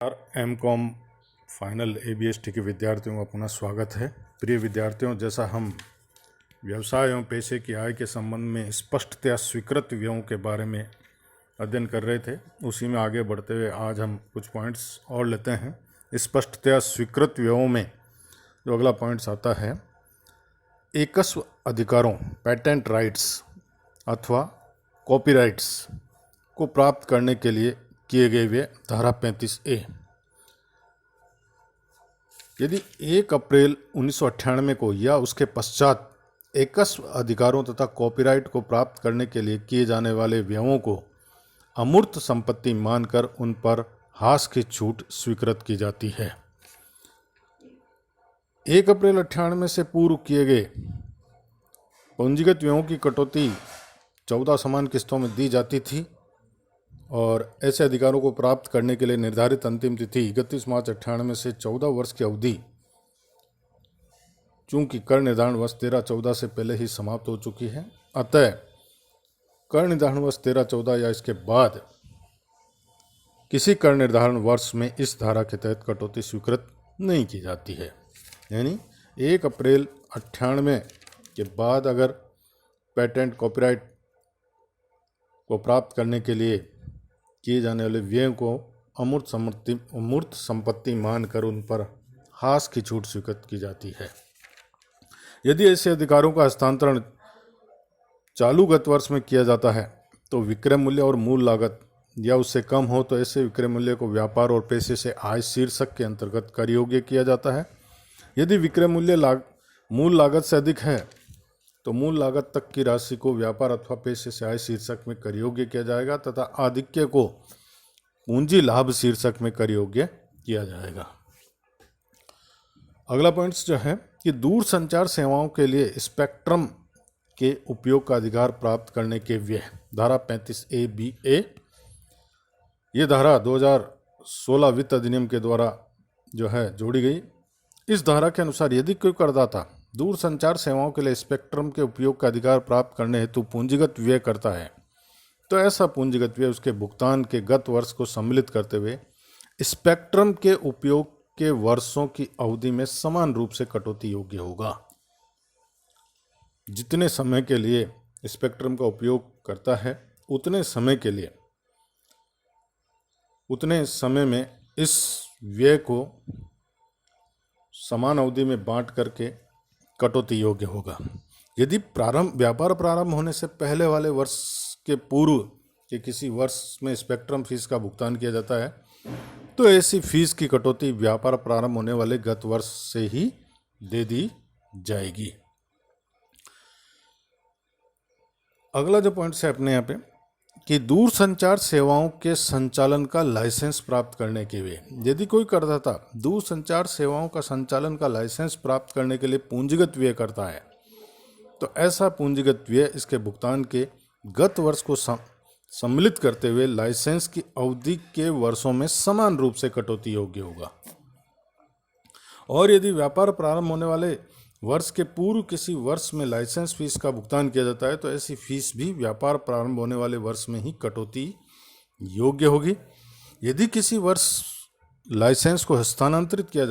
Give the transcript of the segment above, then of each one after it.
M.Com final ABST के विद्यार्थियों का पुनः स्वागत है। प्रिय विद्यार्थियों, जैसा हम व्यवसाय एवं पेशे की आय के संबंध में स्पष्टतया स्वीकृत व्ययों के बारे में अध्ययन कर रहे थे, उसी में आगे बढ़ते हुए आज हम कुछ पॉइंट्स और लेते हैं। स्पष्टतया स्वीकृत व्ययों में जो अगला पॉइंट्स आता है, एकस्व अधिकारों पेटेंट राइट्स अथवा कॉपीराइट्स को प्राप्त करने के लिए किए गए व्यय धारा 35A। यदि 1 अप्रैल 1998 को या उसके पश्चात एकस्व अधिकारों तथा कॉपीराइट को प्राप्त करने के लिए किए जाने वाले व्ययों को अमूर्त संपत्ति मानकर उन पर हास की छूट स्वीकृत की जाती है। 1 अप्रैल 98 से पूर्व किए गए पूंजीगत व्ययों की कटौती 14 समान किस्तों में दी जाती थी और ऐसे अधिकारों को प्राप्त करने के लिए निर्धारित अंतिम तिथि 31 मार्च 98 से 14 वर्ष की अवधि, चूंकि कर निर्धारण वर्ष 13-14 से पहले ही समाप्त हो चुकी है, अतः कर निर्धारण वर्ष 13-14 या इसके बाद किसी कर निर्धारण वर्ष में इस धारा के तहत कटौती स्वीकृत नहीं की जाती है। यानी 1 अप्रैल 98 के बाद अगर पेटेंट कॉपीराइट को प्राप्त करने के लिए किए जाने वाले व्यय को अमूर्त संपत्ति मानकर उन पर हास की छूट स्वीकृत की जाती है। यदि ऐसे अधिकारों का हस्तांतरण चालू गत वर्ष में किया जाता है तो विक्रय मूल्य और मूल लागत या उससे कम हो तो ऐसे विक्रय मूल्य को व्यापार और पेशे से आय शीर्षक के अंतर्गत कर योग्य किया जाता है। यदि विक्रय मूल्य मूल लागत से अधिक है तो मूल लागत तक की राशि को व्यापार अथवा पेशे से आय शीर्षक में कर योग्य किया जाएगा तथा आधिक्य को पूंजी लाभ शीर्षक में कर योग्य किया जाएगा। अगला पॉइंट्स जो है कि दूर संचार सेवाओं के लिए स्पेक्ट्रम के उपयोग का अधिकार प्राप्त करने के व्यय धारा 35A-BA। ये धारा 2016 वित्त अधिनियम के द्वारा जो है जोड़ी गई। इस धारा के अनुसार यदि कोई करदाता दूर संचार सेवाओं के लिए स्पेक्ट्रम के उपयोग का अधिकार प्राप्त करने हेतु पूंजीगत व्यय करता है तो ऐसा पूंजीगत व्यय उसके भुगतान के गत वर्ष को सम्मिलित करते हुए स्पेक्ट्रम के उपयोग के वर्षों की अवधि में समान रूप से कटौती योग्य होगा। जितने समय के लिए स्पेक्ट्रम का उपयोग करता है उतने समय में इस व्यय को समान अवधि में बांट करके कटौती योग्य होगा। यदि व्यापार प्रारंभ होने से पहले वाले वर्ष के पूर्व के किसी वर्ष में स्पेक्ट्रम फीस का भुगतान किया जाता है तो ऐसी फीस की कटौती व्यापार प्रारंभ होने वाले गत वर्ष से ही दे दी जाएगी। अगला जो पॉइंट है अपने यहाँ पे कि दूर संचार सेवाओं के संचालन का लाइसेंस प्राप्त करने के लिए यदि कोई करदाता दूर संचार सेवाओं का संचालन का लाइसेंस प्राप्त करने के लिए पूंजीगत व्यय करता है तो ऐसा पूंजीगत व्यय इसके भुगतान के गत वर्ष को सम्मिलित करते हुए लाइसेंस की अवधि के वर्षों में समान रूप से कटौती योग्य होगा। और यदि व्यापार प्रारंभ होने वाले वर्ष के पूर्व किसी वर्ष में लाइसेंस फीस का भुगतान किया जाता है तो ऐसी फीस भी व्यापार प्रारंभ होने वाले वर्ष में ही कटौती योग्य होगी। यदि किसी वर्ष लाइसेंस को हस्तांतरित दिया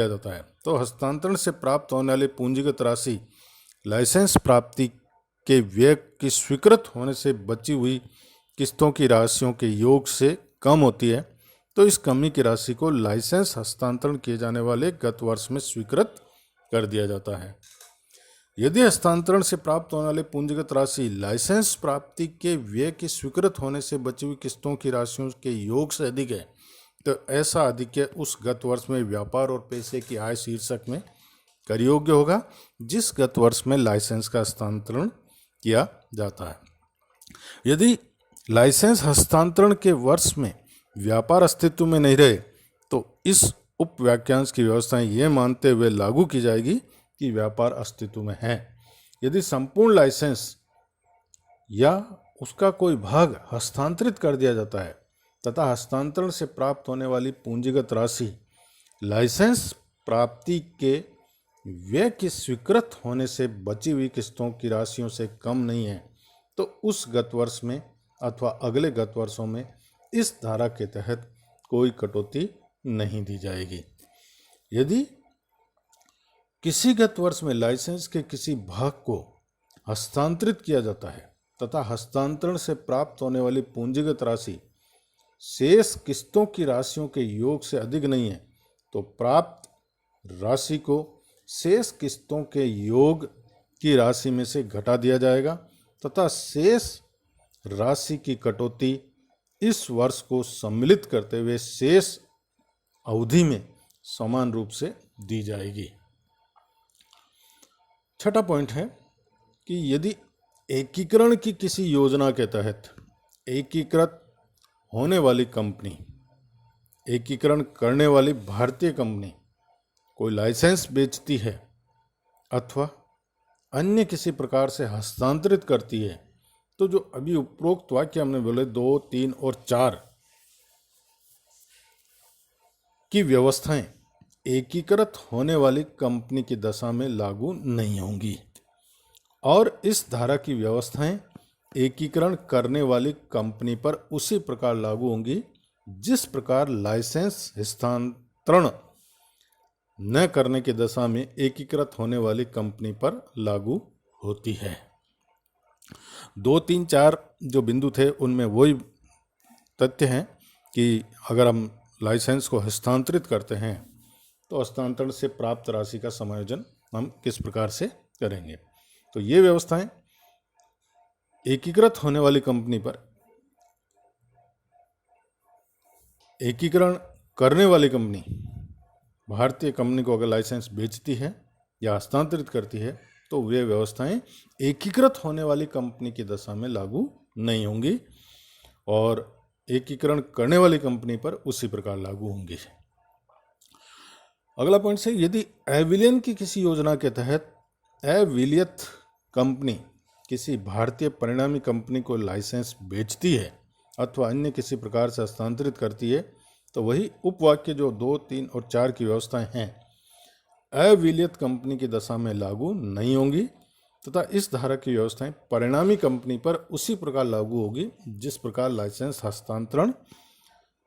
जाता है तो हस्तांतरण से प्राप्त होने वाली पूंजीगत राशि लाइसेंस प्राप्ति के व्यय की स्वीकृत होने से बची हुई किस्तों की राशियों के योग से कम होती है तो इस कमी की राशि को लाइसेंस हस्तांतरण किए जाने वाले गत वर्ष में स्वीकृत कर दिया जाता है। यदि हस्तांतरण से प्राप्त होने वाली पूंजीगत राशि लाइसेंस प्राप्ति के व्यय की स्वीकृत होने से बची हुई किस्तों की राशियों के योग से अधिक है तो ऐसा अधिक उस गत वर्ष में व्यापार और पेशे की आय शीर्षक में कर योग्य होगा जिस गत वर्ष में लाइसेंस का हस्तांतरण किया जाता है। यदि लाइसेंस हस्तांतरण के वर्ष में व्यापार अस्तित्व में नहीं रहे तो इस उप वाक्यांश की व्यवस्थाएं ये मानते हुए लागू की जाएगी कि व्यापार अस्तित्व में है। यदि संपूर्ण लाइसेंस या उसका कोई भाग हस्तांतरित कर दिया जाता है तथा हस्तांतरण से प्राप्त होने वाली पूंजीगत राशि लाइसेंस प्राप्ति के व्यय की स्वीकृत होने से बची हुई किस्तों की राशियों से कम नहीं है तो उस गत वर्ष में अथवा अगले गत वर्षों में इस धारा के तहत कोई कटौती नहीं दी जाएगी। यदि किसी गत वर्ष में लाइसेंस के किसी भाग को हस्तांतरित किया जाता है तथा हस्तांतरण से प्राप्त होने वाली पूंजीगत राशि शेष किस्तों की राशियों के योग से अधिक नहीं है तो प्राप्त राशि को शेष किस्तों के योग की राशि में से घटा दिया जाएगा तथा शेष राशि की कटौती इस वर्ष को सम्मिलित करते हुए शेष अवधि में समान रूप से दी जाएगी। छठा पॉइंट है कि यदि एकीकरण की किसी योजना के तहत एकीकृत होने वाली कंपनी, एकीकरण करने वाली भारतीय कंपनी कोई लाइसेंस बेचती है अथवा अन्य किसी प्रकार से हस्तांतरित करती है तो जो अभी उपरोक्त वाक्य हमने बोले 2, 3 और 4 की व्यवस्थाएं एकीकृत होने वाली कंपनी की दशा में लागू नहीं होंगी और इस धारा की व्यवस्थाएं एकीकरण करने वाली कंपनी पर उसी प्रकार लागू होंगी जिस प्रकार लाइसेंस हस्तांतरण न करने की दशा में एकीकृत होने वाली कंपनी पर लागू होती है। 2, 3, 4 जो बिंदु थे उनमें वही तथ्य हैं कि अगर हम लाइसेंस को हस्तांतरित करते हैं तो हस्तांतरण से प्राप्त राशि का समायोजन हम किस प्रकार से करेंगे। तो ये व्यवस्थाएं एकीकृत होने वाली कंपनी पर, एकीकरण करने वाली कंपनी भारतीय कंपनी को अगर लाइसेंस बेचती है या हस्तांतरित करती है तो वे व्यवस्थाएं एकीकृत होने वाली कंपनी की दशा में लागू नहीं होंगी और एकीकरण करने वाली कंपनी पर उसी प्रकार लागू होंगी। अगला पॉइंट है, यदि अविलियन की किसी योजना के तहत अविलियत कंपनी किसी भारतीय परिणामी कंपनी को लाइसेंस बेचती है अथवा अन्य किसी प्रकार से हस्तांतरित करती है तो वही उपवाक्य जो 2, 3 और 4 की व्यवस्थाएं हैं अविलियत कंपनी की दशा में लागू नहीं होंगी तथा इस धारा की व्यवस्थाएं परिणामी कंपनी पर उसी प्रकार लागू होगी जिस प्रकार लाइसेंस हस्तांतरण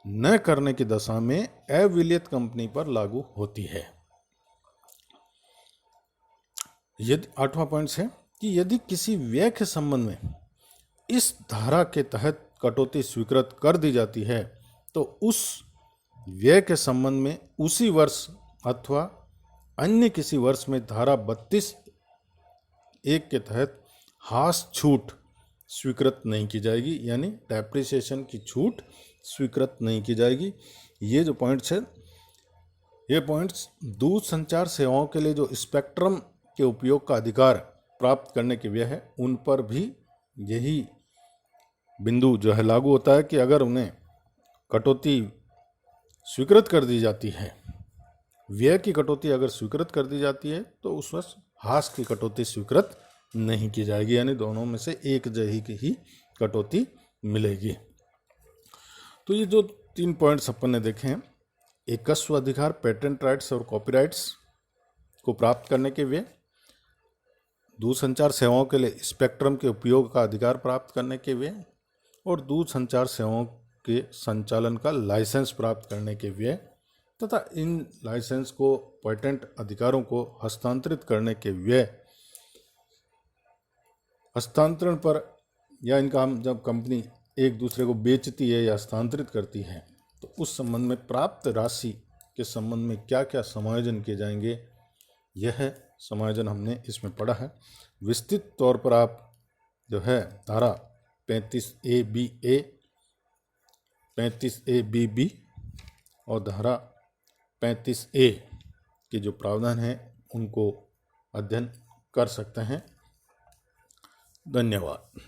न करने की दशा में अविलियत कंपनी पर लागू होती है। यदि 8वां पॉइंट है कि यदि किसी व्यय के संबंध में इस धारा के तहत कटौती स्वीकृत कर दी जाती है तो उस व्यय के संबंध में उसी वर्ष अथवा अन्य किसी वर्ष में धारा 32(1) के तहत हास छूट स्वीकृत नहीं की जाएगी, यानी डेप्रिसिएशन की छूट स्वीकृत नहीं की जाएगी। ये जो पॉइंट्स है, ये पॉइंट्स दूरसंचार सेवाओं के लिए जो स्पेक्ट्रम के उपयोग का अधिकार प्राप्त करने के व्यय है उन पर भी यही बिंदु जो है लागू होता है कि अगर उन्हें कटौती स्वीकृत कर दी जाती है, व्यय की कटौती अगर स्वीकृत कर दी जाती है तो उस वर्ष हास की कटौती स्वीकृत नहीं की जाएगी, यानी दोनों में से एक जही की ही कटौती मिलेगी। तो ये जो 3 पॉइंट्स अपन ने देखे हैं, एकस्व अधिकार, पेटेंट राइट्स और कॉपीराइट्स को प्राप्त करने के व्यय, दूरसंचार सेवाओं के लिए स्पेक्ट्रम के उपयोग का अधिकार प्राप्त करने के व्यय और दूरसंचार सेवाओं के संचालन का लाइसेंस प्राप्त करने के व्यय तथा इन लाइसेंस को, पेटेंट अधिकारों को हस्तांतरित करने के व्यय, हस्तांतरण पर या इनका हम जब कंपनी एक दूसरे को बेचती है या हस्तांतरित करती है तो उस संबंध में प्राप्त राशि के संबंध में क्या क्या समायोजन किए जाएंगे, यह समायोजन हमने इसमें पढ़ा है। विस्तृत तौर पर आप जो है धारा 35A(B)(A), 35A(B)(B) और धारा 35A के जो प्रावधान हैं उनको अध्ययन कर सकते हैं। धन्यवाद।